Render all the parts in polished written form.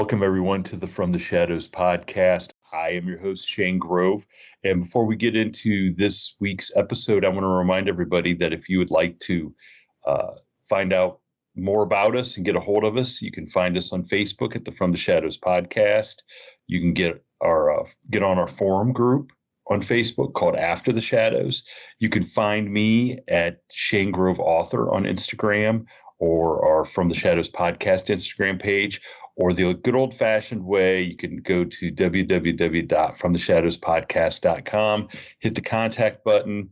Welcome, everyone, to the From the Shadows podcast. I am your host, Shane Grove. And before we get into this week's episode, I want to remind everybody that if you would like to find out more about us and get a hold of us, you can find us on Facebook at the From the Shadows podcast. You can get on our forum group on Facebook called After the Shadows. You can find me at Shane Grove Author on Instagram, or our From the Shadows podcast Instagram page, or the good old-fashioned way, you can go to www.fromtheshadowspodcast.com, hit the contact button,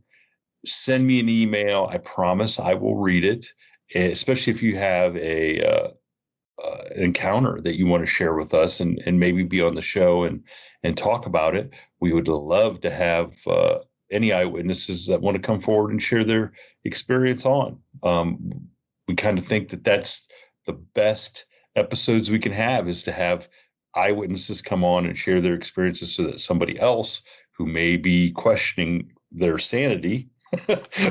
send me an email. I promise I will read it, especially if you have an encounter that you want to share with us and maybe be on the show and talk about it. We would love to have any eyewitnesses that want to come forward and share their experience on. We kind of think that that's the best episodes we can have, is to have eyewitnesses come on and share their experiences so that somebody else who may be questioning their sanity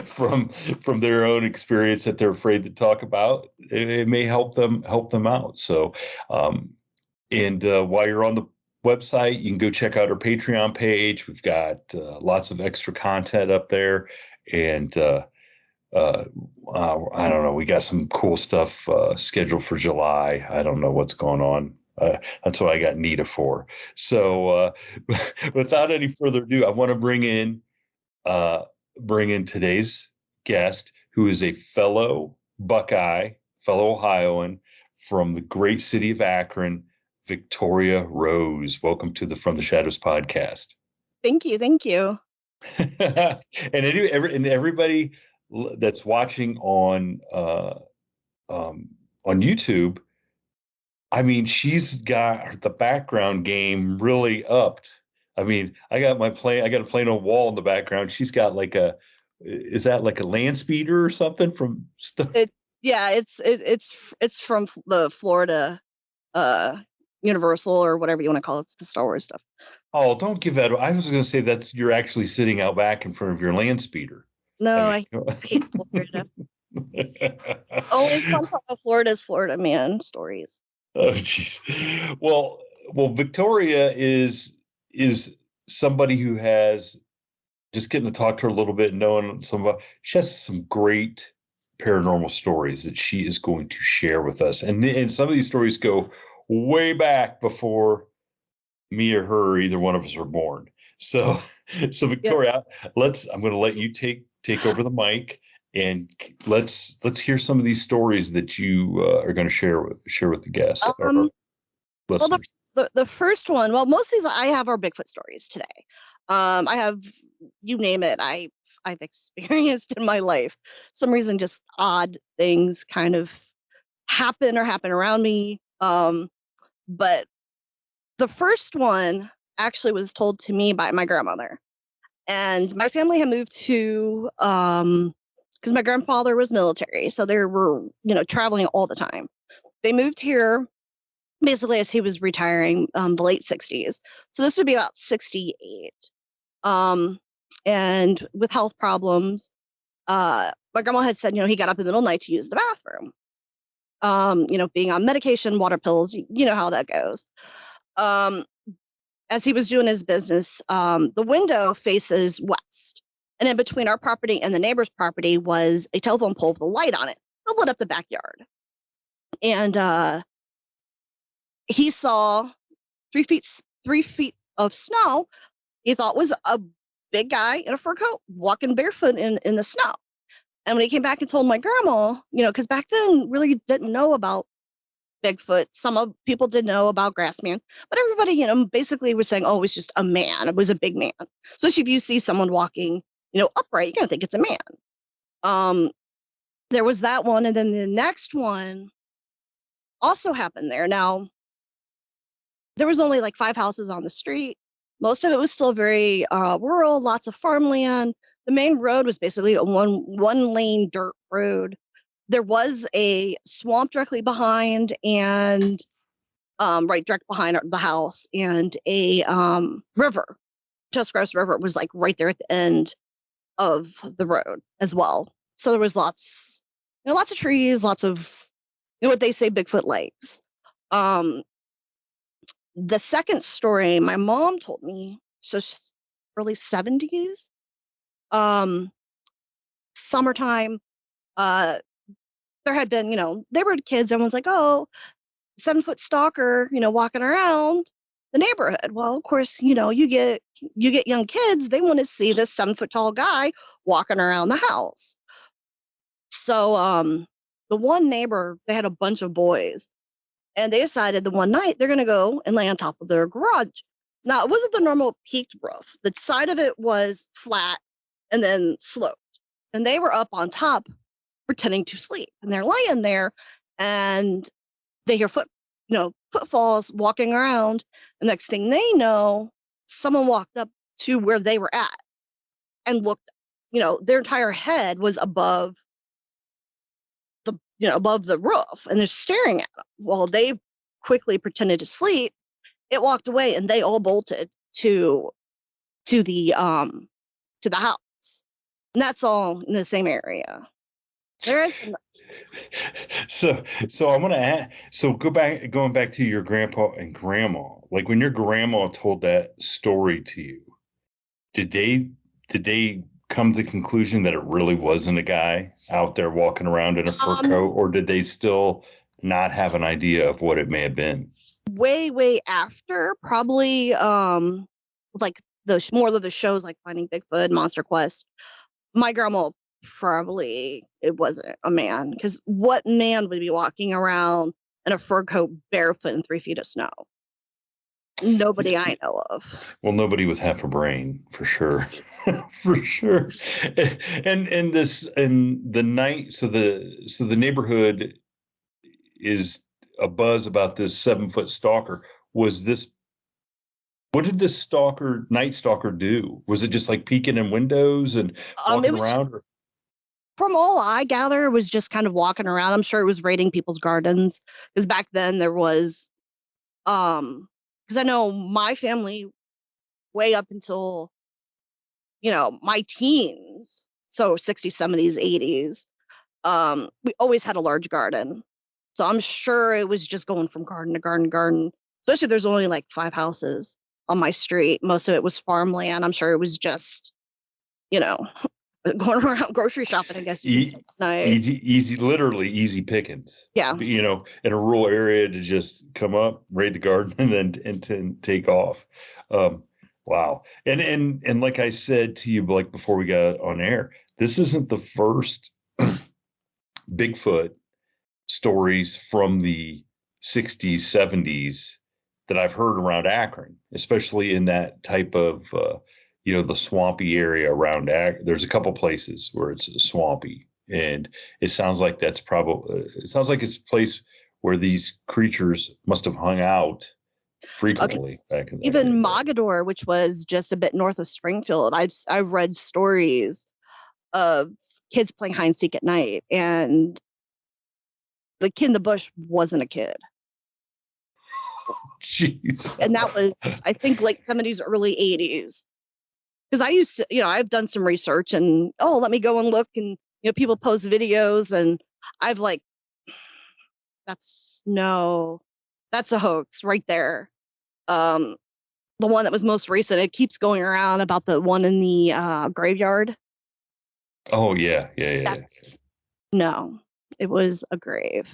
from their own experience that they're afraid to talk about, it may help them out. So, while you're on the website, you can go check out our Patreon page. We've got lots of extra content up there, and I don't know. We got some cool stuff scheduled for July. I don't know what's going on. That's what I got Nita for. So without any further ado, I want to bring in today's guest, who is a fellow Buckeye, fellow Ohioan from the great city of Akron, Victoria Rose. Welcome to the From the Shadows podcast. Thank you. And everybody that's watching on YouTube, I mean, she's got the background game really upped. I mean, I got a Plano wall in the background. She's got is that like a land speeder or something from stuff? It's from the Florida Universal, or whatever you want to call it. It's the Star Wars stuff. Oh, don't give that. I was going to say you're actually sitting out back in front of your land speeder. No, I hate Florida. Only fun part of Florida is Florida man stories. Oh, jeez. Well, Victoria is somebody who has, just getting to talk to her a little bit, knowing she has some great paranormal stories that she is going to share with us, and some of these stories go way back before me or her, or either one of us were born. So Victoria, I'm going to let you take over the mic, and let's hear some of these stories that you are going to share with the guests. Well, the first one, most of these I have are Bigfoot stories today. I have, you name it, I've experienced in my life. Some reason, just odd things kind of happen around me. But the first one actually was told to me by my grandmother. And my family had moved to, because my grandfather was military, so they were, traveling all the time. They moved here basically as he was retiring, the late 60s. So this would be about 68. And with health problems, my grandma had said, he got up in the middle of the night to use the bathroom. Being on medication, water pills, you know how that goes. As he was doing his business, the window faces west. And in between our property and the neighbor's property was a telephone pole with a light on it that lit up the backyard. And he saw 3 feet of snow. He thought was a big guy in a fur coat walking barefoot in the snow. And when he came back and told my grandma, because back then really didn't know about Bigfoot. Some people did know about Grassman, but everybody, basically was saying, oh, it was just a man. It was a big man. Especially if you see someone walking, upright, you're going to think it's a man. There was that one. And then the next one also happened there. Now, there was only like 5 houses on the street. Most of it was still very rural, lots of farmland. The main road was basically a one lane dirt road. There was a swamp directly behind, and direct behind the house, and a river. Tuscarawas River was like right there at the end of the road as well. So there was lots of trees, lots of, what they say, Bigfoot lakes. The second story my mom told me, so early 70s, summertime, uh, there had been, they were kids. Everyone's like, oh, 7-foot stalker, walking around the neighborhood. Well, of course, you get young kids, they want to see this 7-foot tall guy walking around the house. So the one neighbor, they had a bunch of boys, and they decided the one night they're going to go and lay on top of their garage. Now, it wasn't the normal peaked roof. The side of it was flat and then sloped. And they were up on top pretending to sleep. And they're laying there, and they hear footfalls walking around. The next thing they know, someone walked up to where they were at and looked, their entire head was above the roof, and they're staring at them. Well, they quickly pretended to sleep. It walked away, and they all bolted to the house. And that's all in the same area. There is So I'm gonna add. So going back to your grandpa and grandma. Like when your grandma told that story to you, did they come to the conclusion that it really wasn't a guy out there walking around in a fur coat, or did they still not have an idea of what it may have been? way after, probably like more of the shows like Finding Bigfoot, Monster Quest. My grandma probably it wasn't a man, because what man would be walking around in a fur coat barefoot in 3 feet of snow? Nobody I know of. Well, nobody with half a brain, for sure. For sure. And the night, so the neighborhood is a buzz about this 7-foot stalker. What did this night stalker do? Was it just like peeking in windows and walking around? From all I gather, it was just kind of walking around. I'm sure it was raiding people's gardens, because back then there was, because I know my family, way up until, my teens, so 60s, 70s, 80s, we always had a large garden. So I'm sure it was just going from garden to garden, especially if there's only like 5 houses on my street. Most of it was farmland. I'm sure it was just, going around grocery shopping, I guess. Nice. Literally easy pickings. Yeah. In a rural area to just come up, raid the garden, and then take off. Wow. And like I said to you, like before we got on air, this isn't the first Bigfoot stories from the 60s, 70s that I've heard around Akron, especially in that type of the swampy area around there's a couple places where it's swampy, and it sounds like it's a place where these creatures must have hung out frequently back in the even Mogador, which was just a bit north of Springfield. I've read stories of kids playing hide and seek at night, and the kid in the bush wasn't a kid. Jeez. And that was, I think, late 70s, early 80s. Because I used to, I've done some research, and let me go and look, and people post videos, and I've like, that's a hoax right there. The one that was most recent, it keeps going around about the one in the graveyard. Oh yeah. No, it was a grave.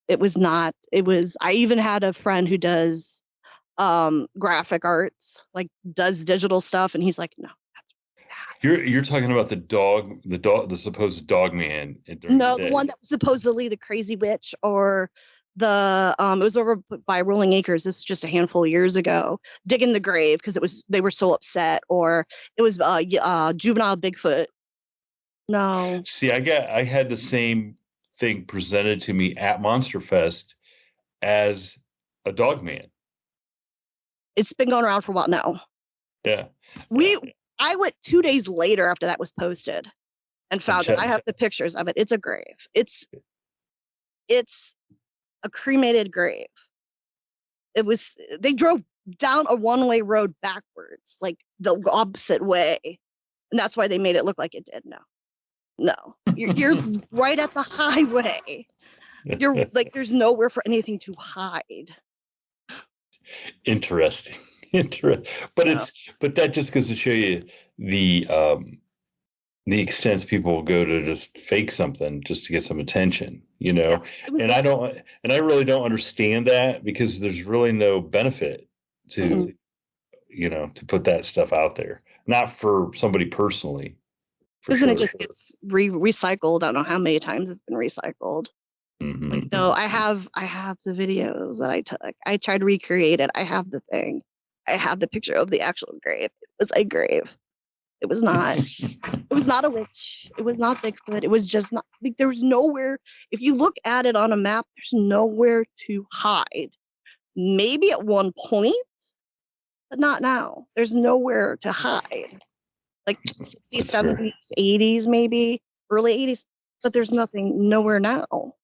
It was not. I even had a friend who does graphic arts, like does digital stuff, and he's like, no, that's bad. You're talking about the supposed dog man. No, the one that was supposedly the crazy witch, or it was over by Rolling Acres. This was just a handful of years ago, digging the grave because they were so upset, or it was juvenile Bigfoot. No. See, I had the same thing presented to me at Monster Fest as a dog man. It's been going around for a while now. Yeah. I went 2 days later after that was posted and found it. I have the pictures of it. It's a grave. It's a cremated grave. They drove down a one-way road backwards, like the opposite way. And that's why they made it look like it did. No, you're right at the highway. You're like, there's nowhere for anything to hide. Interesting. But but that just goes to show you the extents people will go to just fake something just to get some attention, Yeah, and I really don't understand that, because there's really no benefit to, to put that stuff out there, not for somebody personally, for because then sure. it just gets recycled. I don't know how many times it's been recycled. Mm-hmm. No, I have the videos that I took. I tried to recreate it. I have the thing. I have the picture of the actual grave. It was a grave. It was not. It was not a witch. It was not Bigfoot. It was just not. Like, there was nowhere. If you look at it on a map, there's nowhere to hide. Maybe at one point, but not now. There's nowhere to hide. Like 60s, 70s, 80s, maybe early 80s, but there's nothing nowhere now.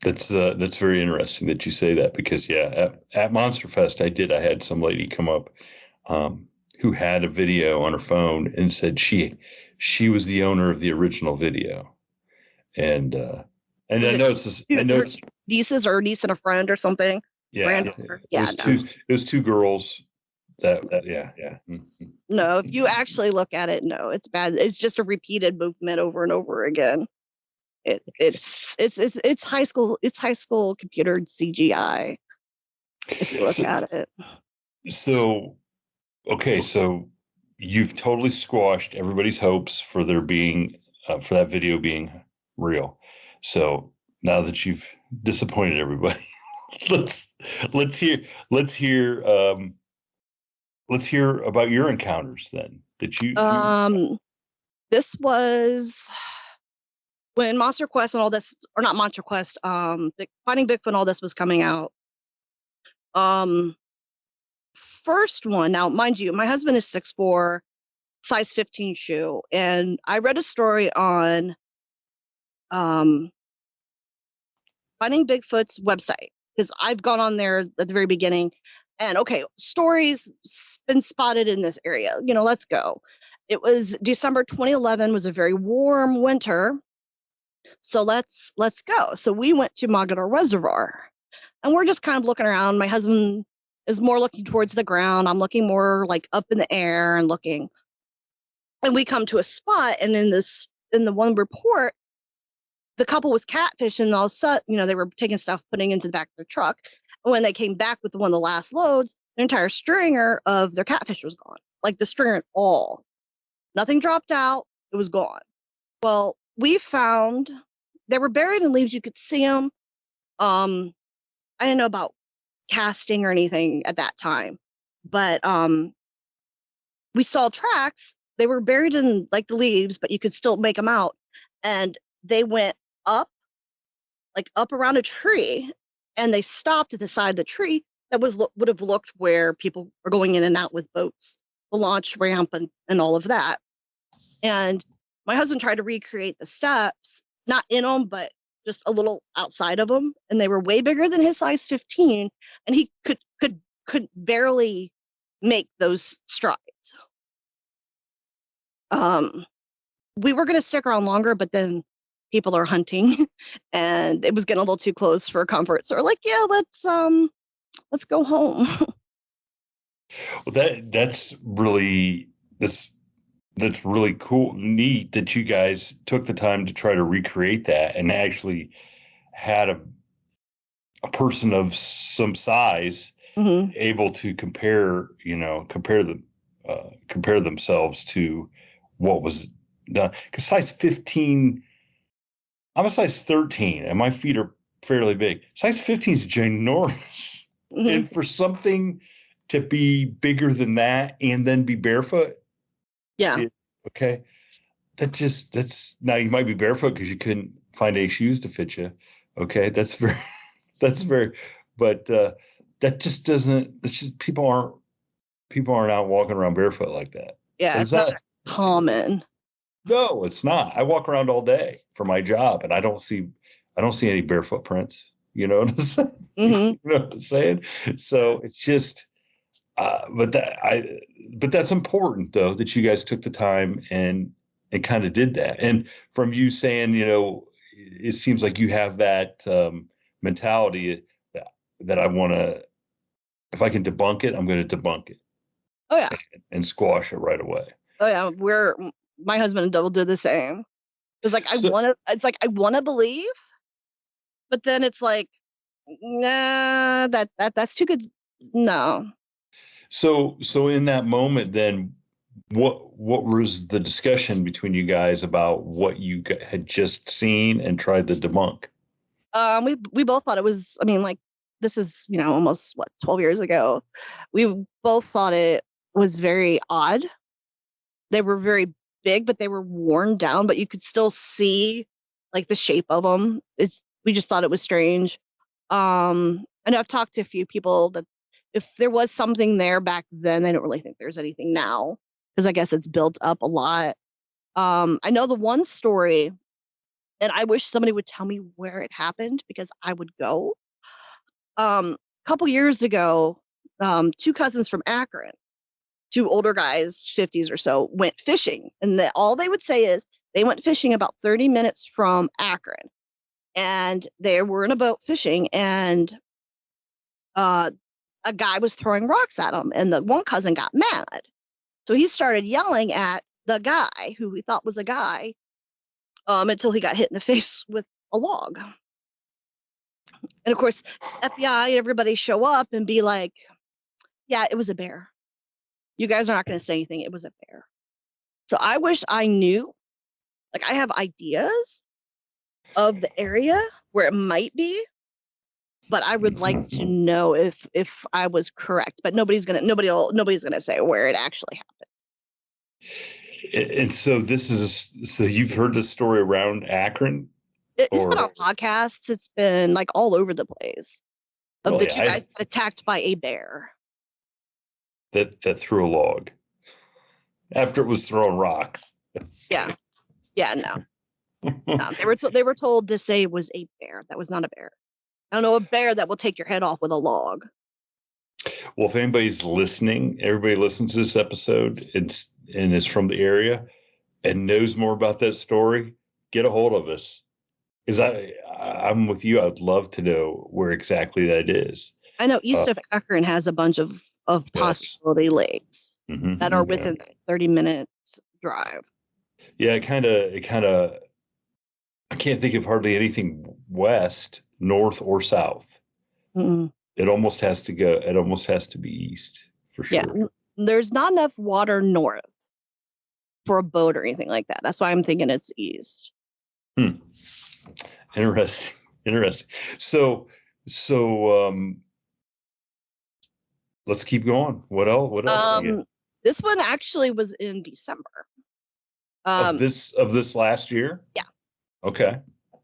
That's very interesting that you say that, because at Monster Fest I had some lady come up who had a video on her phone and said she was the owner of the original video, and I know it's this, I know it's nieces or niece and a friend or something. Yeah, it was two girls. Yeah. Mm-hmm. No, if you actually look at it, no, it's bad. It's just a repeated movement over and over again. It's high school. It's high school computer CGI. If you look at it. So, okay, so you've totally squashed everybody's hopes for there being for that video being real. So now that you've disappointed everybody, let's hear about your encounters then. That you this was when Monster Quest and all this, or not Monster Quest, Finding Bigfoot and all this was coming out. First one, now mind you, my husband is 6'4", size 15 shoe, and I read a story on Finding Bigfoot's website, because I've gone on there at the very beginning, and okay, stories been spotted in this area, let's go. It was December 2011, was a very warm winter, so let's go. So we went to Mogador Reservoir, and we're just kind of looking around. My husband is more looking towards the ground. I'm looking more like up in the air and looking. And we come to a spot, and in the one report, the couple was catfishing, and all of a sudden, they were taking stuff, putting into the back of their truck. And when they came back with one of the last loads, the entire stringer of their catfish was gone. Like the stringer at all. Nothing dropped out. It was gone. Well, we found they were buried in leaves. You could see them. I didn't know about casting or anything at that time, but we saw tracks. They were buried in like the leaves, but you could still make them out. And they went up around a tree, and they stopped at the side of the tree that would have looked where people are going in and out with boats, the launch ramp and all of that. And my husband tried to recreate the steps, not in them, but just a little outside of them. And they were way bigger than his size 15. And he could barely make those strides. We were going to stick around longer, but then people are hunting and it was getting a little too close for comfort. So we're like, yeah, let's go home. Well, that's really cool, neat that you guys took the time to try to recreate that and actually had a person of some size able to compare themselves to what was done. Because size 15, I'm a size 13 and my feet are fairly big. Size 15 is ginormous. And for something to be bigger than that and then be barefoot. Yeah. Okay. That's now you might be barefoot because you couldn't find any shoes to fit you. Okay. That's very, but that just doesn't, it's just people aren't out walking around barefoot like that. Yeah. It's not common. No, it's not. I walk around all day for my job and I don't see any barefoot prints. You know what I'm saying? You know what I'm saying? So it's just, but that's important though, that you guys took the time and kind of did that. And from you saying, it seems like you have that mentality that I want to if I can debunk it, I'm going to debunk it Oh yeah. and squash it right away. Oh yeah. My husband and will do the same. It's like So, I wanna believe, but then it's like, nah, that's too good. No. so in that moment, then what was the discussion between you guys about what you had just seen and tried to debunk? We both thought it was. I mean, like, this is, almost, what, 12 years ago. We both thought it was very odd. They were very big, but they were worn down, but you could still see like the shape of them. We just thought it was strange. I know I've talked to a few people that if there was something there back then, they don't really think there's anything now, because I guess it's built up a lot. I know the one story, and I wish somebody would tell me where it happened because I would go. A couple years ago, two cousins from Akron, two older guys, 50s or so, went fishing. And all they would say is they went fishing about 30 minutes from Akron. And they were in a boat fishing, and a guy was throwing rocks at them. And the one cousin got mad. So he started yelling at the guy, who we thought was a guy, until he got hit in the face with a log. And of course, FBI, everybody show up and be like, yeah, it was a bear. You guys are not going to say anything. It was a bear. So I wish I knew. Like, I have ideas of the area where it might be, but I would like to know if I was correct. But nobody's gonna say where it actually happened. And so so you've heard this story around Akron? It's been on podcasts. It's been like all over the place. Of Really? the two guys got attacked by a bear that threw a log after it was throwing rocks. Yeah. No. No, they were told to say it was a bear. That was not a bear. I don't know, a bear that will take your head off with a log. Well, if anybody's listening, everybody listens to this episode and is from the area and knows more about that story, get a hold of us. Because I'm with you. I'd love to know where exactly that is. I know east of Akron has a bunch of possibility lakes that are within 30 minutes drive. Yeah, it kind of, I can't think of hardly anything west, north, or south. Mm-hmm. It almost has to be east for sure. Yeah, there's not enough water north for a boat or anything like that. That's why I'm thinking it's east. Interesting. So let's keep going. What else? This one actually was in December. Of this last year? Yeah. Okay.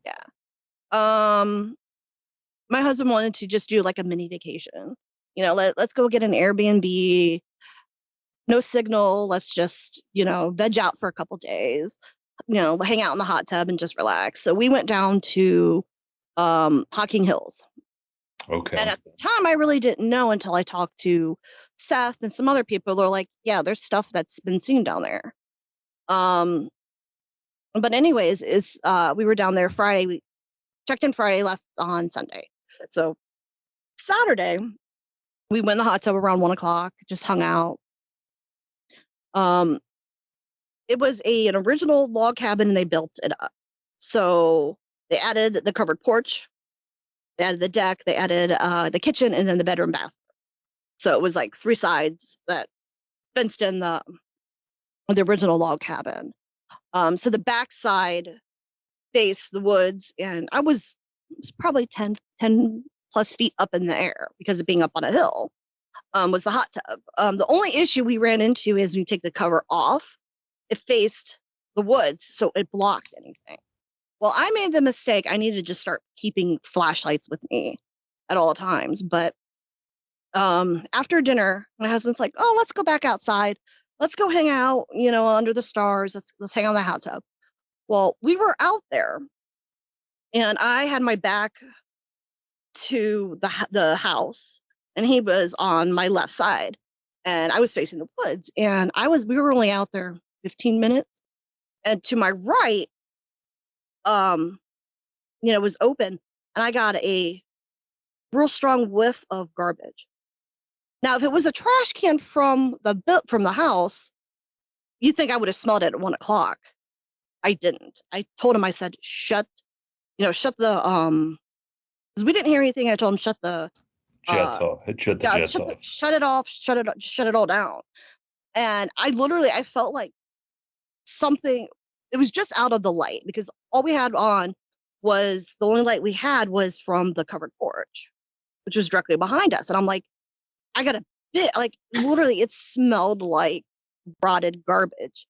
Yeah. My husband wanted to just do like a mini vacation. Let's go get an Airbnb. No signal. Let's just, veg out for a couple days. Hang out in the hot tub and just relax. So we went down to Hocking Hills. Okay. And at the time, I really didn't know until I talked to Seth and some other people. They're like, yeah, there's stuff that's been seen down there. But anyways, we were down there Friday. We checked in Friday, left on Sunday. So Saturday, we went in the hot tub around 1:00, just hung out. It was an original log cabin, and they built it up. So they added the covered porch, they added the deck, they added the kitchen, and then the bedroom bathroom. So it was like 3 sides that fenced in the original log cabin. So the back side faced the woods, and it was probably 10 plus feet up in the air because of being up on a hill. Was the hot tub. The only issue we ran into is when you take the cover off, it faced the woods, so it blocked anything. Well, I made the mistake. I needed to just start keeping flashlights with me at all times. But after dinner, my husband's like, "Oh, let's go back outside. Let's go hang out, under the stars. Let's hang on the hot tub." Well, we were out there, and I had my back to the house, and he was on my left side, and I was facing the woods. And we were only out there 15 minutes, and to my right, was open, and I got a real strong whiff of garbage. Now, if it was a trash can from the house, you'd think I would have smelled it at 1 o'clock. I didn't. I told him, I said, shut the, because we didn't hear anything. I told him, shut the Jets off. Shut the jets off. Shut it off. Shut it all down. And I felt like something, it was just out of the light, because all we had on was, the only light we had was from the covered porch, which was directly behind us. And I'm like, I got a bit, like, literally it smelled like rotted garbage.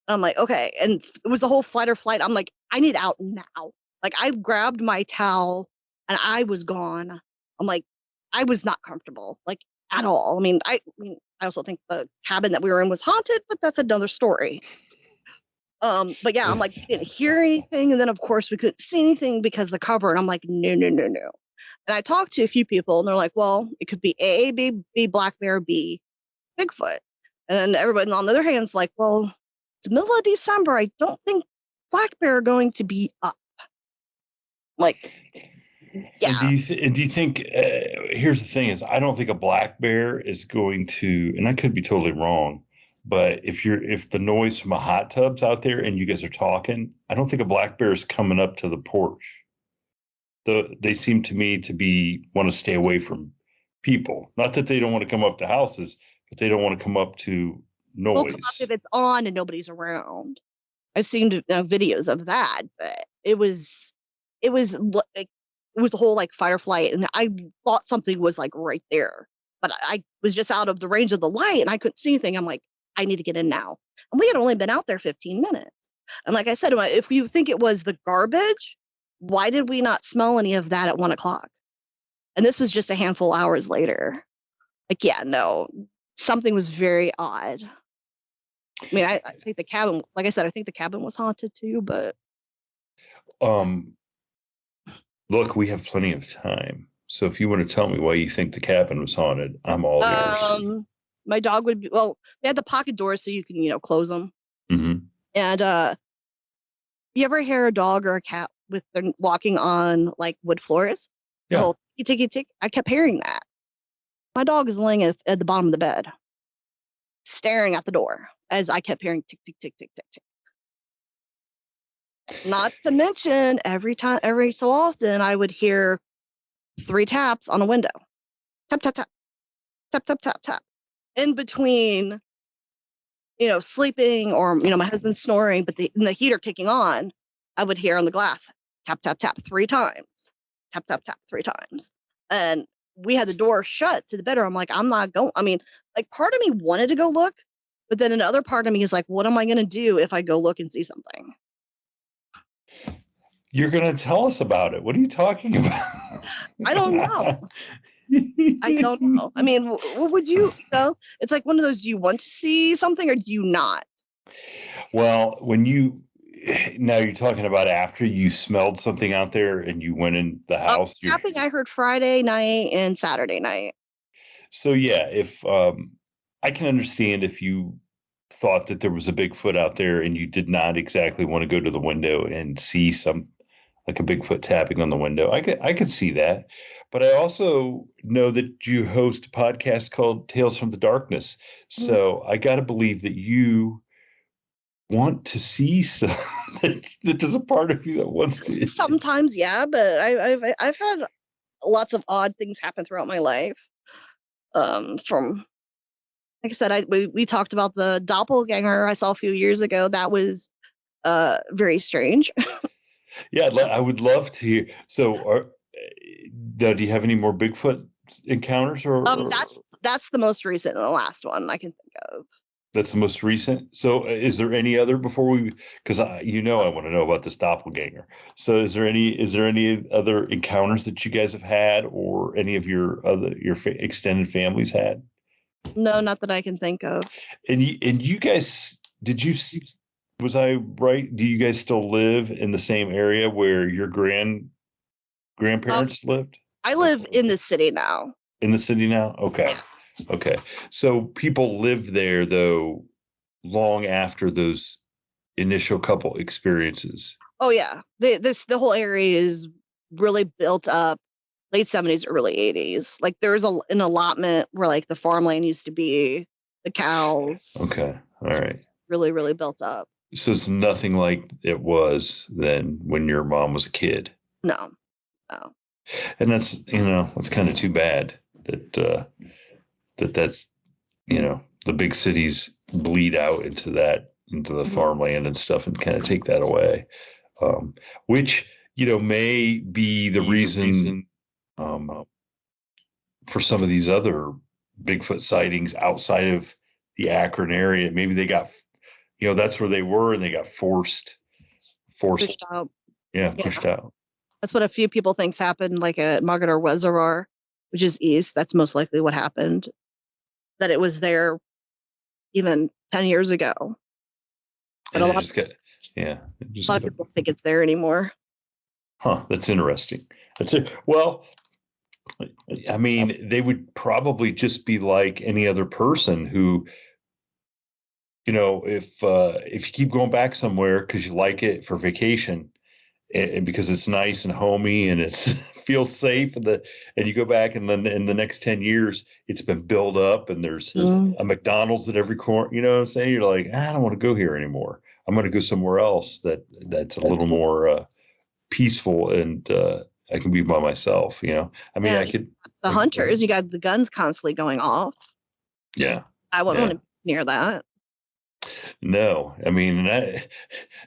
And I'm like, okay. And it was the whole flight or flight. I'm like, I need out now. Like, I grabbed my towel and I was gone. I'm like, I was not comfortable, like, at all. I mean, I also think the cabin that we were in was haunted, but that's another story. But yeah, I'm like, we didn't hear anything. And then of course we couldn't see anything because the cover. And I'm like, no. And I talked to a few people and they're like, well, it could be A, B, black bear, B, Bigfoot. And then everybody on the other hand is like, well, it's middle of December. I don't think black bear are going to be up. Like, yeah. And do you think, here's the thing is, I don't think a black bear is going to, and I could be totally wrong, but if the noise from a hot tub's out there and you guys are talking, I don't think a black bear is coming up to the porch. They seem to me to want to stay away from people. Not that they don't want to come up to houses, but they don't want to come up to noise. They'll come up if it's on and nobody's around. I've seen videos of that, but it was the whole like fight or flight, and I thought something was like right there, but I was just out of the range of the light and I couldn't see anything. I'm like, I need to get in now. And we had only been out there 15 minutes. And like I said, if you think it was the garbage, why did we not smell any of that at 1 o'clock? And this was just a handful of hours later. Like, yeah, no, something was very odd. I mean, I think the cabin, like I said, I think the cabin was haunted too, but. Look, we have plenty of time. So if you want to tell me why you think the cabin was haunted, I'm all yours. My dog would be, well, they had the pocket doors so you can, close them. Mm-hmm. And you ever hear a dog or a cat with their walking on like wood floors? Yeah. The whole tick. I kept hearing that. My dog is laying at the bottom of the bed, staring at the door as I kept hearing tick, tick, tick, tick, tick, tick. Not to mention, every so often, I would hear 3 taps on a window. Tap, tap, tap. Tap, tap, tap, tap. In between, sleeping or, my husband snoring, but the heater kicking on, I would hear on the glass, tap, tap, tap 3 times. Tap, tap, tap 3 times. And we had the door shut to the bedroom. I'm like, I'm not going. I mean, like, part of me wanted to go look, but then another part of me is like, what am I going to do if I go look and see something? You're going to tell us about it. What are you talking about? I don't know. I don't know. I mean, what would you know? It's like one of those, do you want to see something or do you not? Well, now you're talking about after you smelled something out there and you went in the house. Tapping I heard Friday night and Saturday night. So yeah, if I can understand if you thought that there was a Bigfoot out there and you did not exactly want to go to the window and see like a Bigfoot tapping on the window. I could see that. But I also know that you host a podcast called Tales from the Darkness. So I got to believe that you want to see something, that there's a part of you that wants to. Sometimes, yeah, but I've had lots of odd things happen throughout my life. From, like I said, we talked about the doppelganger I saw a few years ago. That was very strange. Yeah, I would love to hear. So, do you have any more Bigfoot encounters? Or that's the most recent and the last one I can think of. That's the most recent. So, is there any other before because I want to know about this doppelganger. So, is there any other encounters that you guys have had, or any of your extended families had? No, not that I can think of. And you guys, was I right? Do you guys still live in the same area where your grandparents lived? I live in the city now. In the city now? Okay. Okay. So people lived there though long after those initial couple experiences. Oh yeah. The whole area is really built up. late 70s, early 80s. Like there's an allotment where like the farmland used to be, the cows. Okay. All right. Really, really built up. So it's nothing like it was then when your mom was a kid. No. And that's, that's kind of too bad that that's, the big cities bleed out into the farmland and stuff and kind of take that away. Which, may be the reason for some of these other Bigfoot sightings outside of the Akron area. Maybe they got, that's where they were and they got pushed out. Yeah, pushed out. That's what a few people thinks happened, like at Mogador Reservoir, which is east. That's most likely what happened. That it was there even 10 years ago. But a lot of people think it's there anymore. Huh, that's interesting. That's it. Well, I mean, they would probably just be like any other person who, if you keep going back somewhere because you like it for vacation and because it's nice and homey and it feels safe and you go back and then in the next 10 years it's been built up and there's a McDonald's at every corner, you know what I'm saying? You're like, I don't want to go here anymore. I'm going to go somewhere else that's a little more peaceful and I can be by myself, I mean, I could. The hunters, you got the guns constantly going off. Yeah. I wouldn't want to be near that. No, I mean,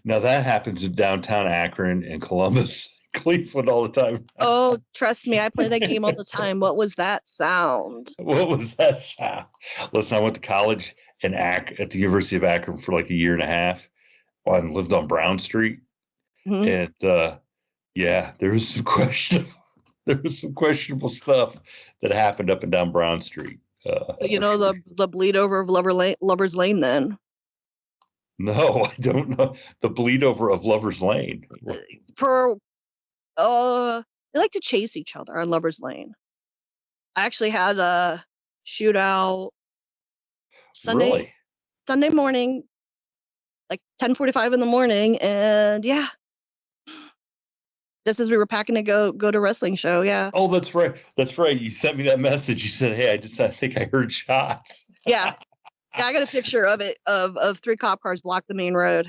now that happens in downtown Akron and Columbus, Cleveland all the time. Oh, trust me, I play that game all the time. What was that sound? What was that sound? Listen, I went to college at the University of Akron for like a year and a half. And lived on Brown Street, and there was some questionable stuff that happened up and down Brown Street. So the bleed over of Lover's Lane then? No, I don't know the bleed over of Lover's Lane. They like to chase each other on Lover's Lane. I actually had a shootout Sunday morning, like 10:45 in the morning, and just as we were packing to go to a wrestling show. Yeah. Oh, that's right. You sent me that message. You said, "Hey, I think I heard shots." Yeah. I got a picture of it of 3 cop cars blocked the main road,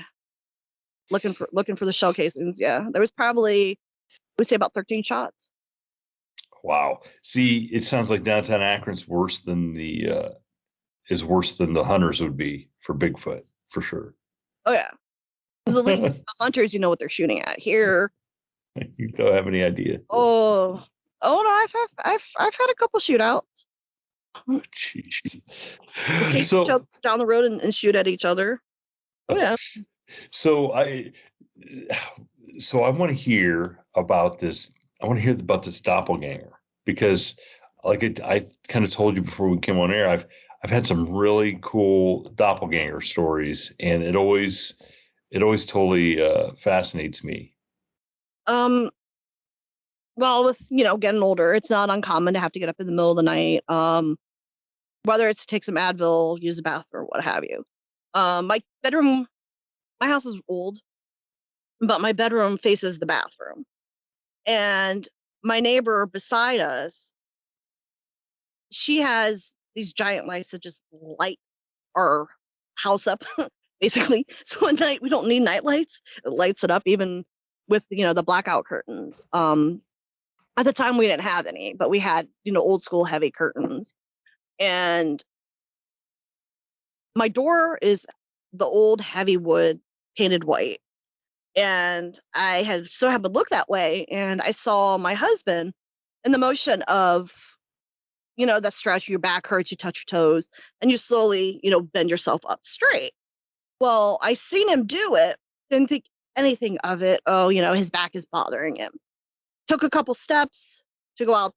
looking for the shell casings. Yeah, there was probably, we say, about 13 shots. Wow. See, it sounds like downtown Akron's worse than the hunters would be for Bigfoot, for sure. Oh yeah, because at least the hunters, you know what they're shooting at. Here, you don't have any idea. Oh no, I've had a couple shootouts. Oh, jeez. Chase each other down the road and shoot at each other. Oh yeah. So I want to hear about this. I want to hear about this doppelganger because, like I kind of told you before we came on air, I've had some really cool doppelganger stories, and it always totally fascinates me. Well, with getting older, it's not uncommon to have to get up in the middle of the night. Whether it's to take some Advil, use the bathroom, what have you. My house is old, but my bedroom faces the bathroom, and my neighbor beside us, she has these giant lights that just light our house up, basically. So at night we don't need night lights; it lights it up, even with the blackout curtains. At the time we didn't have any, but we had old school heavy curtains. And my door is the old heavy wood painted white. And I had so happened to look that way, and I saw my husband in the motion of, that stretch, your back hurts, you touch your toes, and you slowly, bend yourself up straight. Well, I seen him do it, didn't think anything of it. Oh, his back is bothering him. Took a couple steps to go out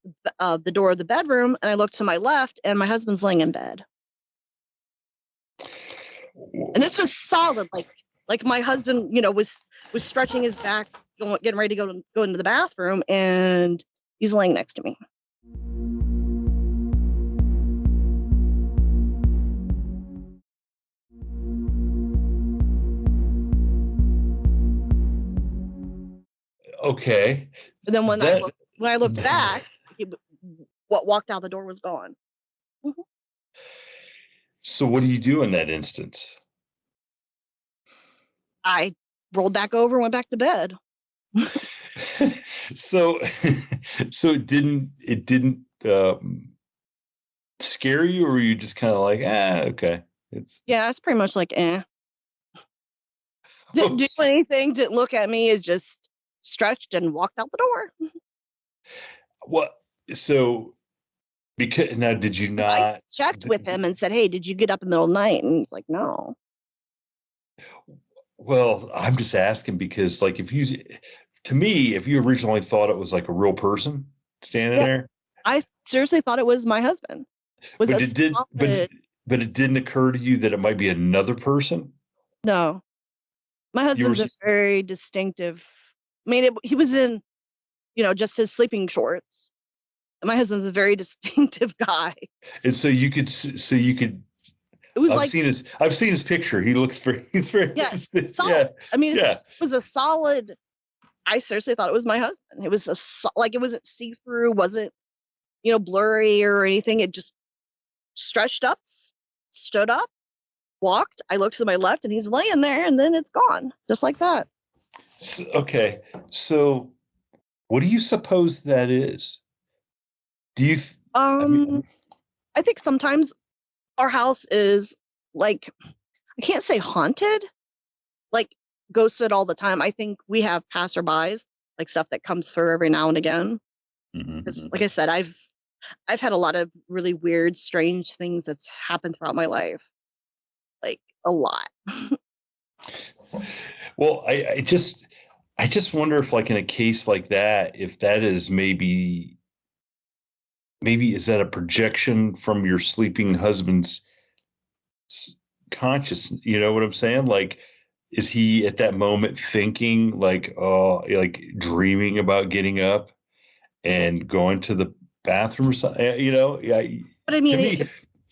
the door of the bedroom, and I looked to my left, and my husband's laying in bed. And this was solid, like my husband, was stretching his back, getting ready to go into the bathroom, and he's laying next to me. Okay. And then when I looked back, what walked out the door was gone. Mhm. So what do you do in that instance? I rolled back over and went back to bed. So, so it didn't scare you, or were you just kind of like, okay, it's Yeah, it's pretty much like, eh. Didn't do anything, didn't look at me, it just stretched and walked out the door. what? So, because now, did you I not? checked with him and said, "Hey, did you get up in the middle of the night?" And he's like, "No." Well, I'm just asking because, like, to me, if you originally thought it was like a real person standing Yeah, there, I seriously thought it was my husband. Was but a it did, solid but it didn't occur to you that it might be another person. no. My You were, husband's a very distinctive. I mean, he was in, just his sleeping shorts. My husband's a very distinctive guy. and so you could, so you could. It was I've like, seen his picture. He's very, yeah, distinct. solid. Yeah, I mean, yeah. it was a solid. I seriously thought it was my husband. It was like it wasn't see through, wasn't blurry or anything. It just stretched up, stood up, walked. I looked to my left, and he's laying there, and then it's gone, just like that. So, okay, so what do you suppose that is? Do you? I mean, I think sometimes our house is like, I can't say haunted, like ghosted all the time. I think we have passerbys, like stuff that comes through every now and again. Because, like I said, I've had a lot of really weird, strange things that's happened throughout my life, like a lot. well, I just wonder if, like, in a case like that, if that is maybe is that a projection from your sleeping husband's consciousness? You know what I'm saying? Like, is he at that moment thinking, like, oh, like dreaming about getting up and going to the bathroom or something? Yeah. But I To mean, me,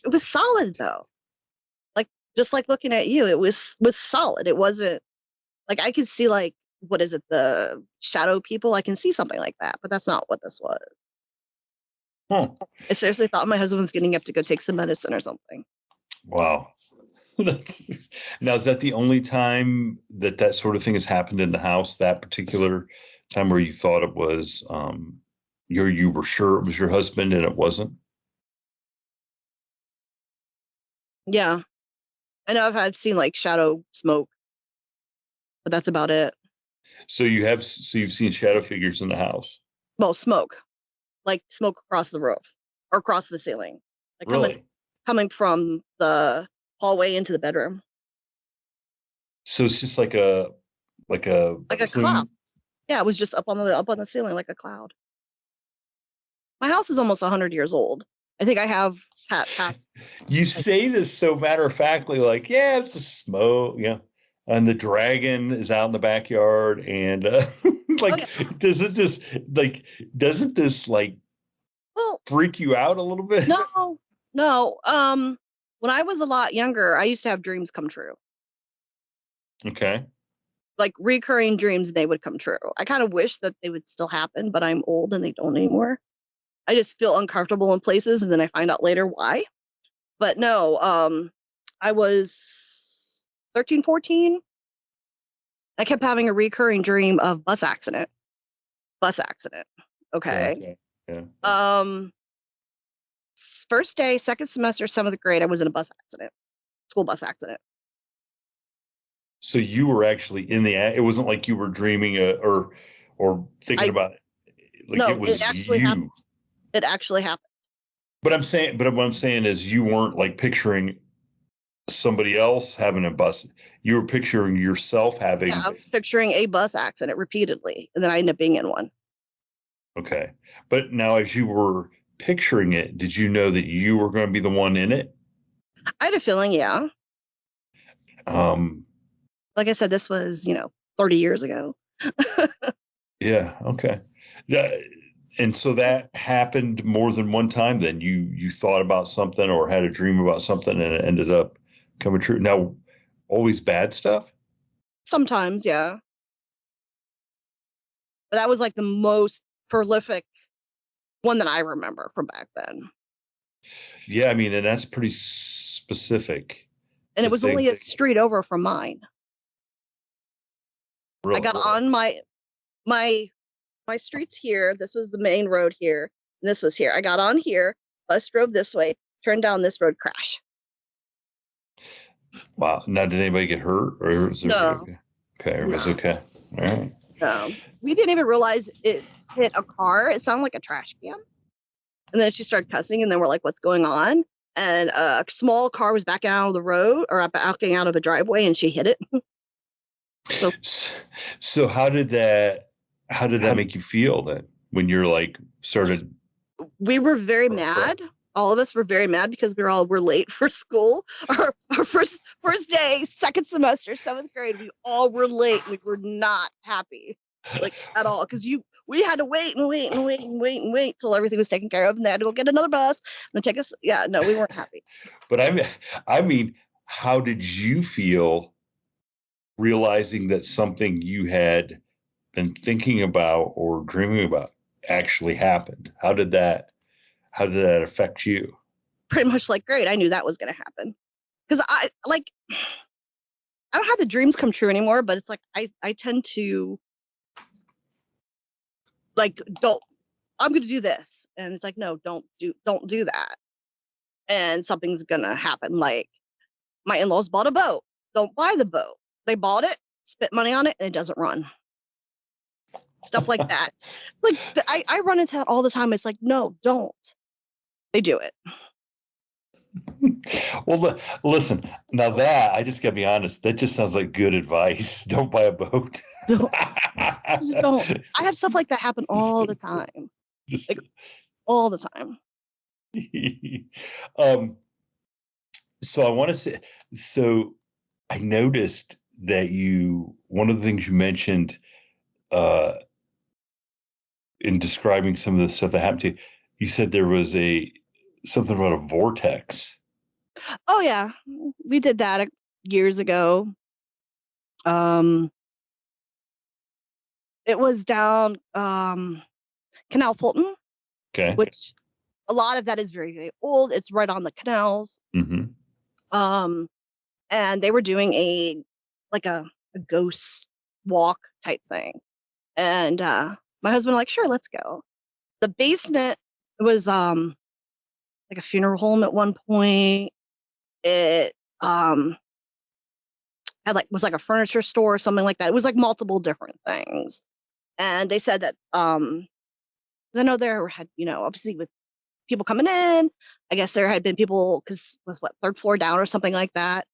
it was solid though. Like just like looking at you, it was solid. It wasn't like I could see like what is it, the shadow people? I can see something like that, but that's not what this was. huh? I seriously thought my husband was getting up to go take some medicine or something. Wow. Now, is that the only time that sort of thing has happened in the house? That particular time where you thought it was, you were sure it was your husband and it wasn't? Yeah, I know I've seen like shadow smoke, but that's about it. So you've seen shadow figures in the house? Well, smoke, like smoke across the roof or across the ceiling, like Really? coming from the hallway into the bedroom, So it's just like a like a cloud. plume. Yeah, it was just up on the ceiling like a cloud. My house is almost 100 years old. I think I have past. You say this so matter of factly, like, yeah, it's just smoke, and the dragon is out in the backyard, and like, Okay. doesn't this like Well, freak you out a little bit? no. When I was a lot younger, I used to have dreams come true, Okay. like recurring dreams. They would come true. I kind of wish that they would still happen, but I'm old and they don't anymore. I just feel uncomfortable in places, and then I find out later why. But no, I was 13, 14. I kept having a recurring dream of bus accident. Bus accident. Yeah. Okay. Yeah. First day, second semester, 7th grade, I was in a bus accident, school bus accident. So you were actually in it wasn't like you were dreaming or thinking about it. Like, No, it was it actually you. happened. It actually happened. But what I'm saying is you weren't like picturing somebody else having a bus. You were picturing yourself having. Yeah, I was picturing a bus accident repeatedly, and then I ended up being in one. Okay. But now, as you were picturing it, did you know that you were going to be the one in it? I had a feeling, yeah. Like I said, this was, 30 years ago. Yeah. Okay. Yeah. And so that happened more than one time. Then you thought about something or had a dream about something, and it ended up coming true. Now, always bad stuff? Sometimes, yeah. But that was like the most prolific one that I remember from back then. Yeah, I mean, and that's pretty specific And to it was only think a that. street over from mine. I got Really? on my streets here. This was the main road here, and this was here. I got on here, bus drove this way, turned down this road, crash. Wow. Now, did anybody get hurt, or was everybody No, okay? Okay, everybody's no, okay. All right. no. We didn't even realize it hit a car. It sounded like a trash can. And then she started cussing, and then we're like, what's going on? And a small car was backing out of the road or backing out of a driveway, and she hit it. So, So how did that make you feel then when you're like started? we were very mad. All of us were very mad because we're late for school. Our first day, second semester, 7th grade. We all were late. We were not happy, like at all, because we had to wait and wait and wait and wait and wait till everything was taken care of, and they had to go get another bus and take us. Yeah, no, we weren't happy. But I mean, how did you feel realizing that something you had been thinking about or dreaming about actually happened? How did that affect you? Pretty much like, great, I knew that was going to happen, because I don't have the dreams come true anymore, but it's like I tend to like, don't, I'm going to do this, and it's like, no, don't do that, and something's going to happen. Like, my in-laws bought a boat. Don't buy the boat. They bought it, spent money on it, and it doesn't run. Stuff like that. Like, I run into that all the time. It's like, no, don't. They do it. Well, listen, now that I just gotta be honest, that just sounds like good advice. Don't buy a boat. Don't, just don't. I have stuff like that happen all the time. Just, Like, all the time. um, so I want to say, so I noticed that one of the things you mentioned uh, in describing some of the stuff that happened to you, you said there was something about a vortex. Oh yeah, we did that years ago. Um, it was down Canal Fulton, Okay. which a lot of that is very, very old. It's right on the canals. Mm-hmm. And they were doing like a ghost walk type thing. And my husband like, sure, let's go. The basement was like a funeral home at one point. It was like a furniture store or something like that. It was like multiple different things. And they said that I know there had, obviously with people coming in, I guess there had been people, because it was what, 3rd floor down or something like that.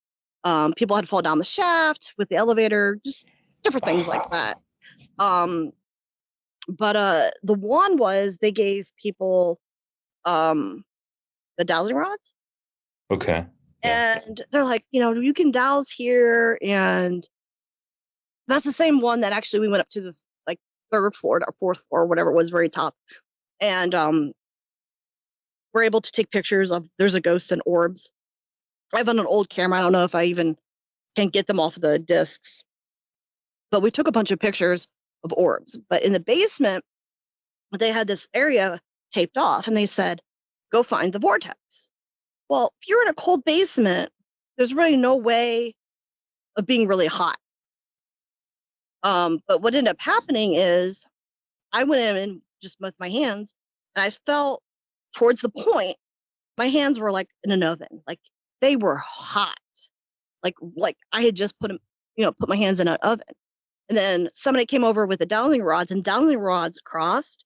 People had fallen down the shaft with the elevator, just different things like that. But the one was they gave people the dowsing rods. Okay. Yeah. And they're like, you can douse here. And that's the same one that actually we went up to the like 3rd floor or 4th floor, whatever it was, very top. And we're able to take pictures of, there's a ghost and orbs. I have on an old camera. I don't know if I even can get them off the discs. But we took a bunch of pictures of orbs. But in the basement, they had this area taped off, and they said, go find the vortex. Well, if you're in a cold basement, there's really no way of being really hot. But what ended up happening is I went in and just with my hands, and I felt towards the point, my hands were like in an oven. Like, they were hot. Like I had just put my hands in an oven. And then somebody came over with the dowsing rods, and dowsing rods crossed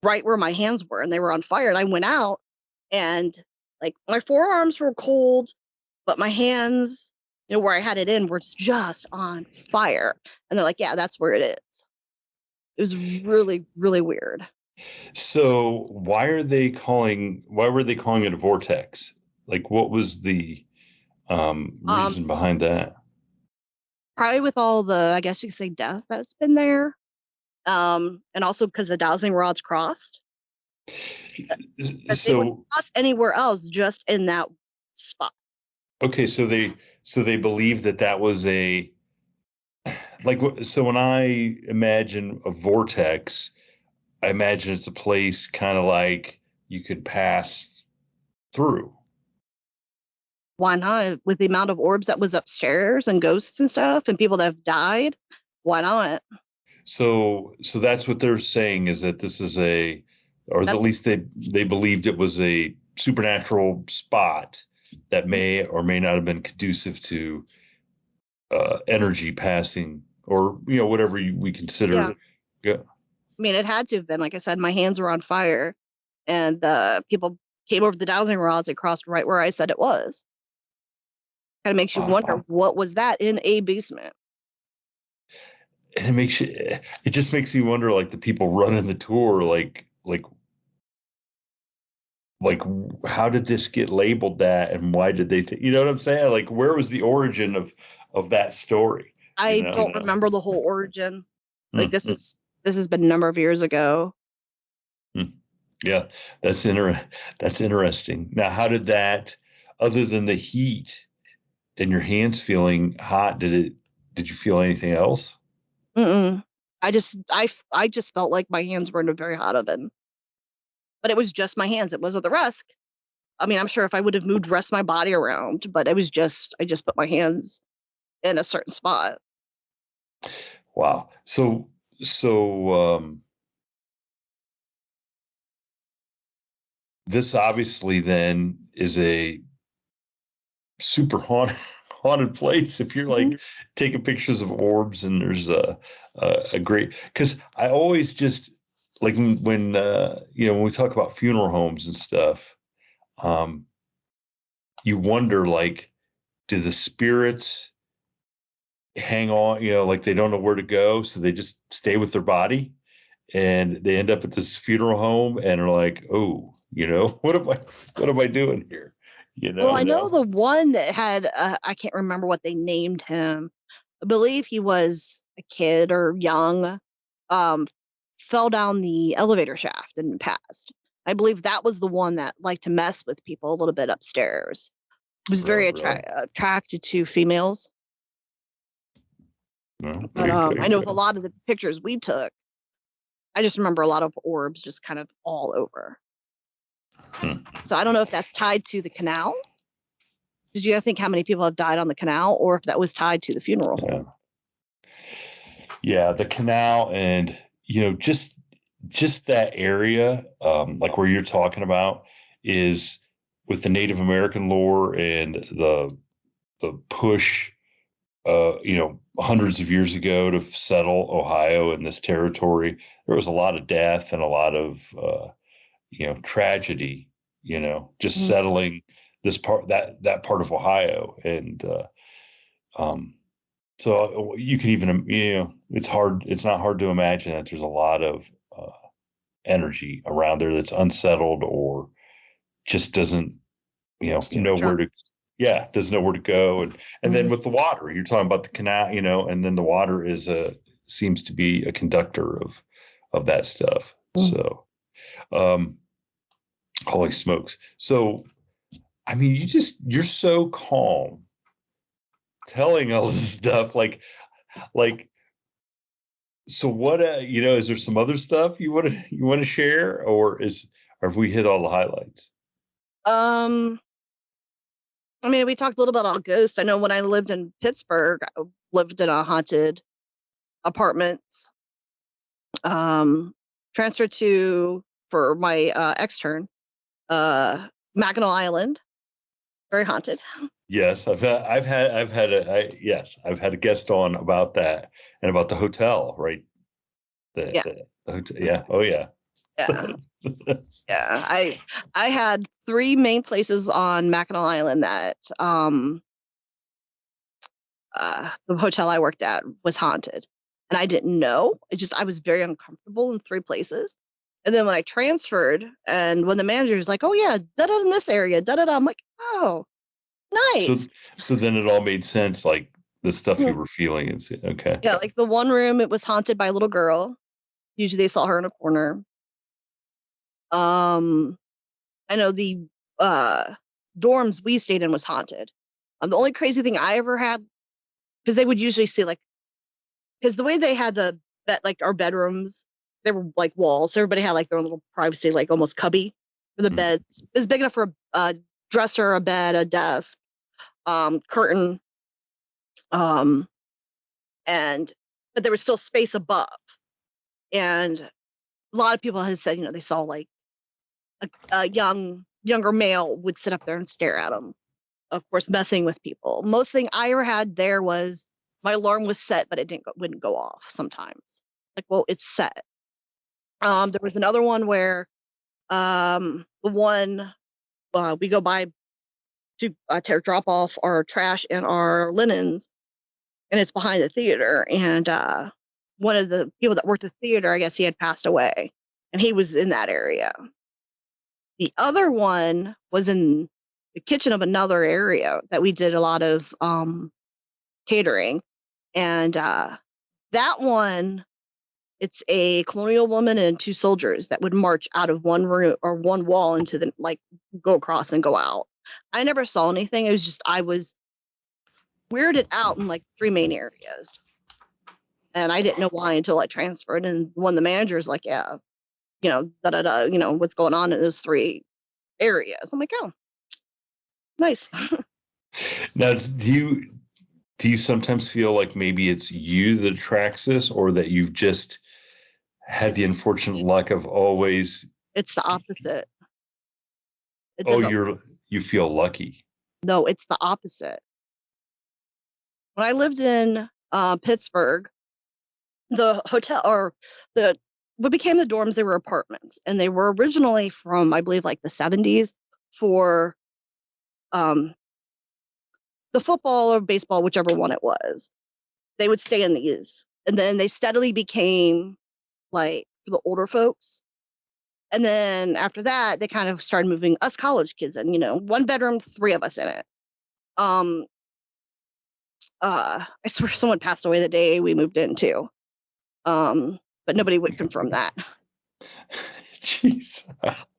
right where my hands were, and they were on fire. And I went out, and like my forearms were cold, but my hands, where I had it in, were just on fire. And they're like, yeah, that's where it is. It was really, really weird. So why were they calling it a vortex? Like, what was the reason behind that? Probably with all the, I guess you could say, death that's been there. And also because the dowsing rods crossed. They wouldn't cross anywhere else, just in that spot. Okay, so they believe that was so when I imagine a vortex, I imagine it's a place kind of like you could pass through. Why not? With the amount of orbs that was upstairs and ghosts and stuff and people that have died, why not? So that's what they're saying, is that this is or at That's least they believed it was a supernatural spot that may or may not have been conducive to energy passing, or whatever we consider. Yeah. I mean, it had to have been. Like I said, my hands were on fire, and people came over the dowsing rods and crossed right where I said it was. Kind of makes you wonder, what was that in a basement? And it just makes you wonder, like the people running the tour, like how did this get labeled that, and why did they you know what I'm saying? Like, where was the origin of that story? I don't remember the whole origin. Like this has been a number of years ago. Yeah, that's interesting. Now, how did that, other than the heat and your hands feeling hot, did you feel anything else? I just felt like my hands were in a very hot oven. But it was just my hands. It wasn't the rest. I mean, I'm sure if I would have moved the rest of my body around, but I just put my hands in a certain spot. Wow. So this obviously then is a super haunted place if you're like taking pictures of orbs, and there's a great, because I always just like when when we talk about funeral homes and stuff, you wonder, like, do the spirits hang on, like they don't know where to go, so they just stay with their body, and they end up at this funeral home and are like, oh, what am I doing here? Well, I know the one that had I can't remember what they named him. I believe he was a kid or young, fell down the elevator shaft and passed. I believe that was the one that liked to mess with people a little bit upstairs. Was very attracted to females. No, But I know with a lot of the pictures we took, I just remember a lot of orbs just kind of all over. So I don't know if that's tied to the canal. Did you think how many people have died on the canal, or if that was tied to the funeral home? Yeah, the canal, and just that area, like where you're talking about, is with the Native American lore and the push, hundreds of years ago to settle Ohio and this territory. There was a lot of death and a lot of tragedy, just settling this part, that part of Ohio. And so you can even, it's not hard to imagine that there's a lot of energy around there that's unsettled, or just doesn't, know where to, doesn't know where to go. And then with the water, you're talking about the canal, and then the water seems to be a conductor of that stuff. So, holy smokes. So, I mean, you're so calm telling all this stuff, like, so what, is there some other stuff you want to share, or have we hit all the highlights? I mean, we talked a little bit about ghosts. I know when I lived in Pittsburgh, I lived in a haunted apartments. Transferred for my extern, Mackinac Island, very haunted. Yes, I've had a guest on about that, and about the hotel, right? The hotel, yeah. Oh yeah. Yeah. Yeah. I had 3 main places on Mackinac Island that the hotel I worked at was haunted. And I didn't know. I was very uncomfortable in 3 places. And then when I transferred, and when the manager was like, oh yeah, da-da in this area, da-da-da, I'm like, oh, nice. So then it all made sense, like the stuff you were feeling. And okay. Yeah, like the one room, it was haunted by a little girl. Usually they saw her in a corner. I know the dorms we stayed in was haunted. The only crazy thing I ever had, because they would usually see, like, because the way they had the bed, like our bedrooms, they were like walls. So everybody had like their own little privacy, like almost cubby for the beds. It was big enough for a dresser, a bed, a desk, curtain, and but there was still space above. And a lot of people had said, you know, they saw like a younger male would sit up there and stare at them. Of course, messing with people. Most thing I ever had there was my alarm was set, but it wouldn't go off sometimes. Like, well, it's set. There was another one where the one we go by to drop off our trash and our linens, and it's behind the theater. And one of the people that worked at the theater, I guess he had passed away, and he was in that area. The other one was in the kitchen of another area that we did a lot of catering. And that one, it's a colonial woman and two soldiers that would march out of one room or one wall into the, like, go across and go out. I never saw anything. It was just, I was weirded out in like 3 main areas. And I didn't know why until I transferred. And one of the managers like, yeah, you know, you know, what's going on in those 3 areas. I'm like, oh, nice. Now, do you sometimes feel like maybe it's you that attracts this, or that you've just had the unfortunate luck of always? It's the opposite. You feel lucky. No, it's the opposite. When I lived in Pittsburgh, the hotel or what became the dorms, they were apartments, and they were originally from, I believe, like the 70s for the football or baseball, whichever one it was. They would stay in these, and then they steadily became like for the older folks. And then after that, they kind of started moving us college kids in, you know, 1 bedroom, 3 of us in it. I swear someone passed away the day we moved in too. But nobody would confirm that. Jeez.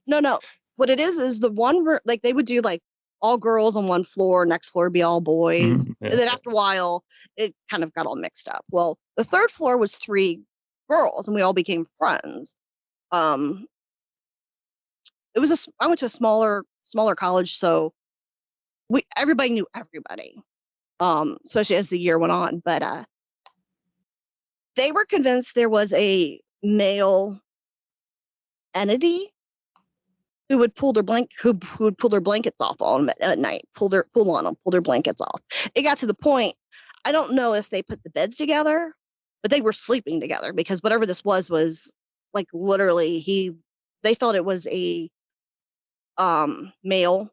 No. What it is the one like they would do like all girls on one floor, next floor would be all boys. Yeah. And then after a while, it kind of got all mixed up. Well, the 3rd floor was 3 girls, and we all became friends. I went to a smaller college, so everybody knew everybody. Especially as the year went on. But they were convinced there was a male entity who would pull their blankets off on them at night, pull their blankets off. It got to the point, I don't know if they put the beds together, but they were sleeping together, because whatever this was like literally they felt it was a male,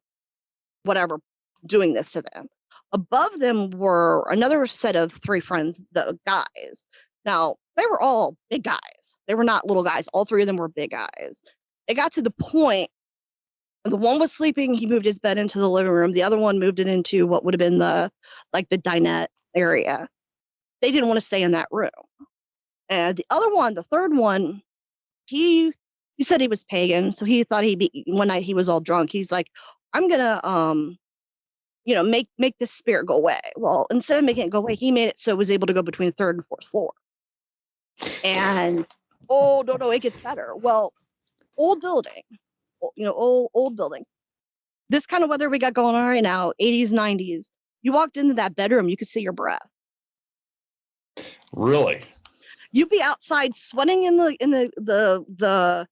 whatever, doing this to them. Above them were another set of 3 friends, the guys. Now, they were all big guys. They were not little guys. All 3 of them were big guys. It got to the point, the one was sleeping, he moved his bed into the living room. The other one moved it into what would have been the dinette area. They didn't want to stay in that room. And the other one, the 3rd one, he said he was pagan, so he thought one night he was all drunk. He's like, I'm gonna you know, make this spirit go away. Well, instead of making it go away, he made it so it was able to go between 3rd and 4th floor. And oh no, it gets better. Well, old building, you know, old building. This kind of weather we got going on right now, 80s, 90s. You walked into that bedroom, you could see your breath. Really? You'd be outside sweating in the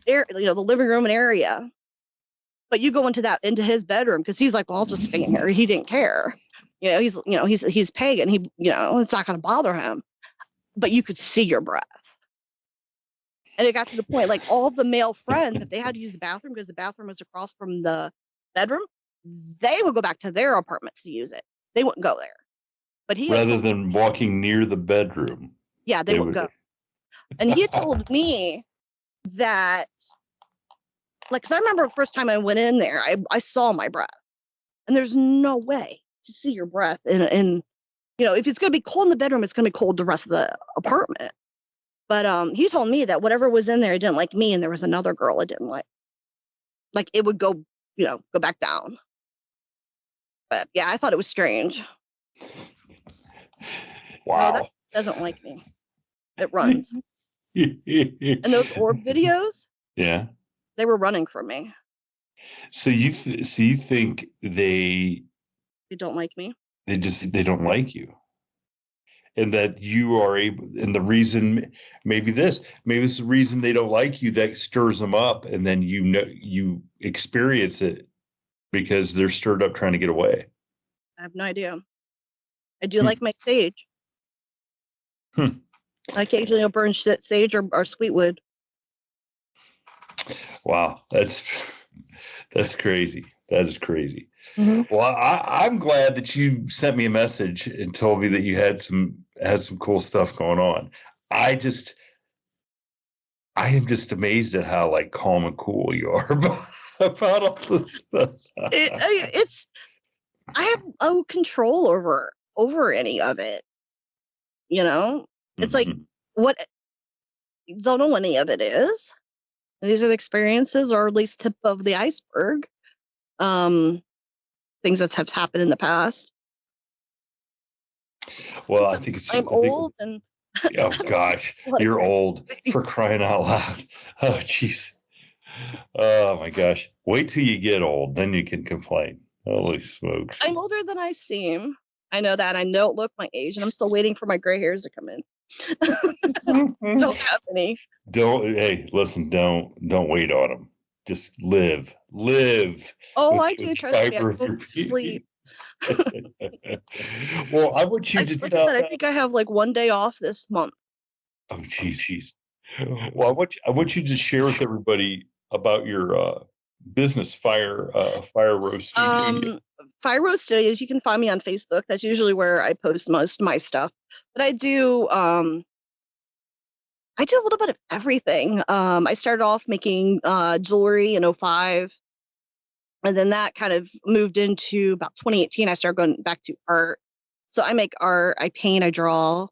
air, you know, the living room and area. But you go into his bedroom, because he's like, well, I'll just stay in here. He didn't care. You know, he's pagan. He, you know, it's not going to bother him. But you could see your breath. And it got to the point, like, all the male friends, if they had to use the bathroom because the bathroom was across from the bedroom, they would go back to their apartments to use it. They wouldn't go there. But rather than walking near the bedroom. Yeah, they wouldn't go. And he told me that, like, because I remember the first time I went in there, I saw my breath. And there's no way to see your breath. And you know, if it's going to be cold in the bedroom, it's going to be cold the rest of the apartment. But he told me that whatever was in there, it didn't like me, and there was another girl it didn't like. Like, it would go, you know, go back down. But yeah, I thought it was strange. Wow. No, that doesn't like me. It runs. And those orb videos, Yeah. they were running from me. So you think they don't like me? they don't like you, and that you are able, and the reason maybe it's the reason they don't like you that stirs them up, and then you experience it because they're stirred up trying to get away. I have no idea. I do like my sage. I occasionally will burn sage or sweetwood. Wow, that's crazy. That is crazy. Mm-hmm. Well, I'm glad that you sent me a message and told me that you had some cool stuff going on. I am just amazed at how like calm and cool you are about all this stuff. I have no control over any of it. You know, it's like what don't know what any of it is. These are the experiences, or at least tip of the iceberg. Things that have happened in the past. Well, I think it's. I'm old and. Oh gosh, you're old, for crying out loud! Oh jeez. Oh my gosh. Wait till you get old, then you can complain. Holy smokes. I'm older than I seem. I know that. I don't look my age, and I'm still waiting for my gray hairs to come in. Don't have any. Hey, listen, don't wait on them. Just live. Oh, I do. Trust me. I don't sleep. Well, I want you to. Like I said, I think I have like one day off this month. Oh, jeez. Well, I want you to share with everybody about your business, Fire Roast Studio. Fire Roast Studios. You can find me on Facebook. That's usually where I post most of my stuff. But I do a little bit of everything. I started off making jewelry in 2005. And then that kind of moved into about 2018. I started going back to art. So I make art, I paint, I draw.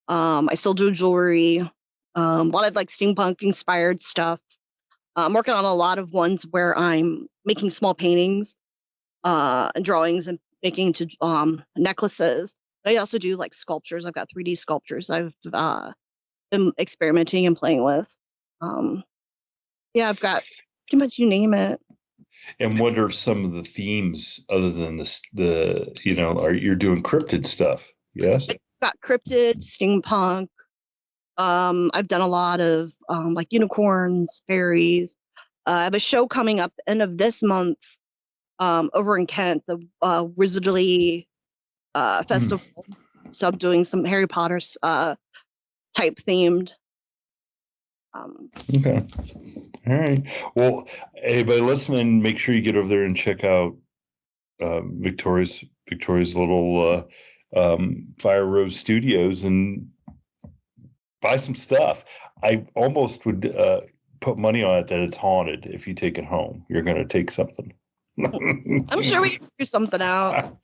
I still do jewelry. A lot of like steampunk inspired stuff. I'm working on a lot of ones where I'm making small paintings and drawings and making into necklaces. But I also do like sculptures. I've got 3D sculptures I've been experimenting and playing with. Yeah, I've got pretty much you name it. And what are some of the themes other than you're doing cryptid stuff? Yes. I've got cryptid, steampunk. I've done a lot of like unicorns, fairies. I have a show coming up end of this month over in Kent, the Wizardly Festival. So I'm doing some Harry Potter type themed. Okay. All right. Well, anybody listening, make sure you get over there and check out Victoria's little Fire Rose Studios and buy some stuff. I almost would put money on it that it's haunted. If you take it home, you're going to take something. I'm sure we can figure something out.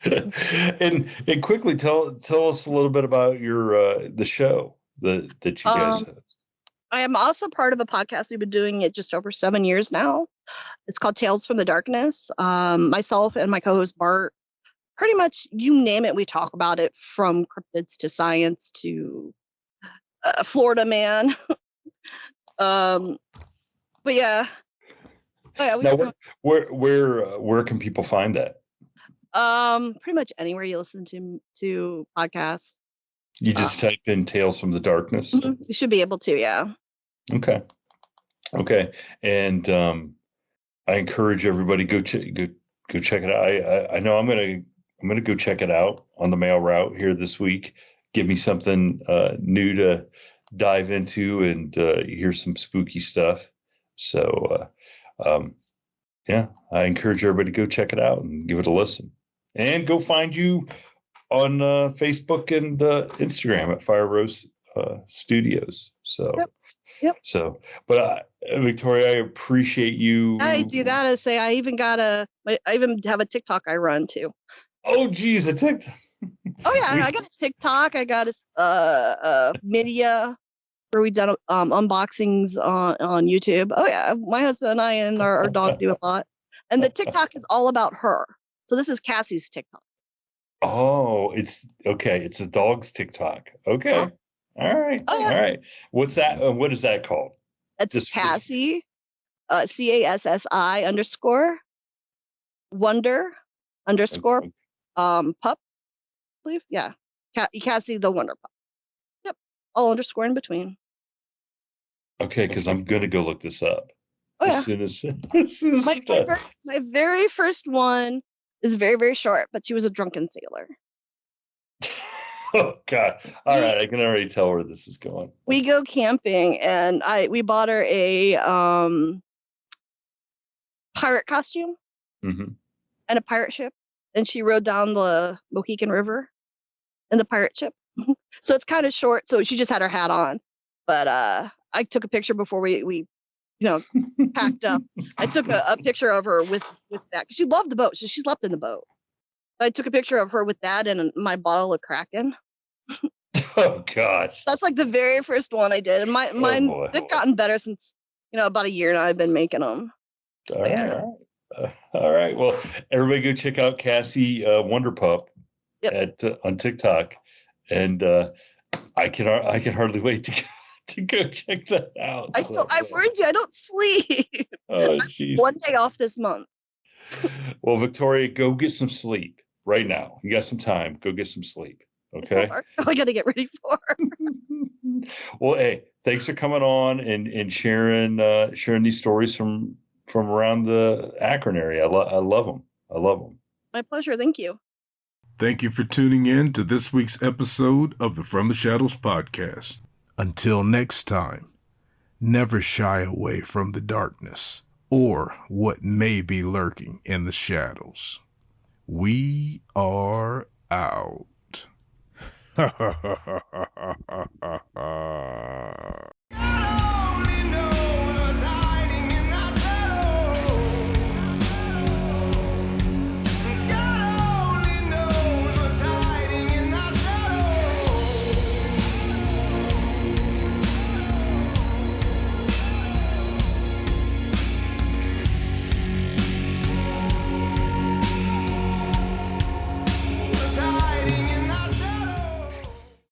and quickly tell us a little bit about your the show that you guys host. I am also part of a podcast. We've been doing it just over 7 years now. It's called Tales from the Darkness. Myself and my co-host Bart, pretty much you name it, we talk about it, from cryptids to science to Florida man. But yeah. Now, where can people find that? Pretty much anywhere you listen to podcasts. You just type in Tales from the Darkness. You should be able to, yeah. Okay, and I encourage everybody go check it out. I know I'm gonna go check it out on the mail route here this week. Give me something new to dive into and hear some spooky stuff. So yeah, I encourage everybody to go check it out and give it a listen, and go find you on Facebook and Instagram at Fire Rose Studios. So. Yep. So, but Victoria, I appreciate you. I do that. I say I even have a TikTok I run too. Oh, geez, a TikTok. Oh yeah, I got a TikTok. I got a media where we done unboxings on YouTube. Oh yeah, my husband and I and our dog do a lot. And the TikTok is all about her. So this is Cassie's TikTok. Oh, it's okay. It's a dog's TikTok. Okay. All right. Oh, yeah. All right. What's that? What is that called? That's Just Cassie, CASSI _ wonder _ pup, I believe. Yeah. Cassie the Wonder Pup. Yep. All underscore in between. Okay, because I'm gonna go look this up Oh, yeah. as soon as I'm done. My very first one is very, very short, but she was a drunken sailor. Oh God! All right, I can already tell where this is going. We go camping, and we bought her a pirate costume Mm-hmm. and a pirate ship, and she rode down the Mohican River in the pirate ship. So it's kind of short. So she just had her hat on, but I took a picture before we packed up. I took a picture of her with that, because she loved the boat. She slept in the boat. I took a picture of her with that and my bottle of Kraken. Oh gosh. That's like the very first one I did, and mine boy. they've gotten better since about a year now. I've been making them. All right. All right. Well, everybody go check out Cassie Wonder Pup on TikTok, and I can hardly wait to go check that out. I warned you, I don't sleep. Oh, jeez. One day off this month. Well, Victoria, go get some sleep right now. You got some time. Go get some sleep. Okay. So I got to get ready for. Well, hey, thanks for coming on and sharing these stories from around the Akron area. I love them. I love them. My pleasure. Thank you. Thank you for tuning in to this week's episode of the From the Shadows podcast. Until next time, never shy away from the darkness or what may be lurking in the shadows. We are out.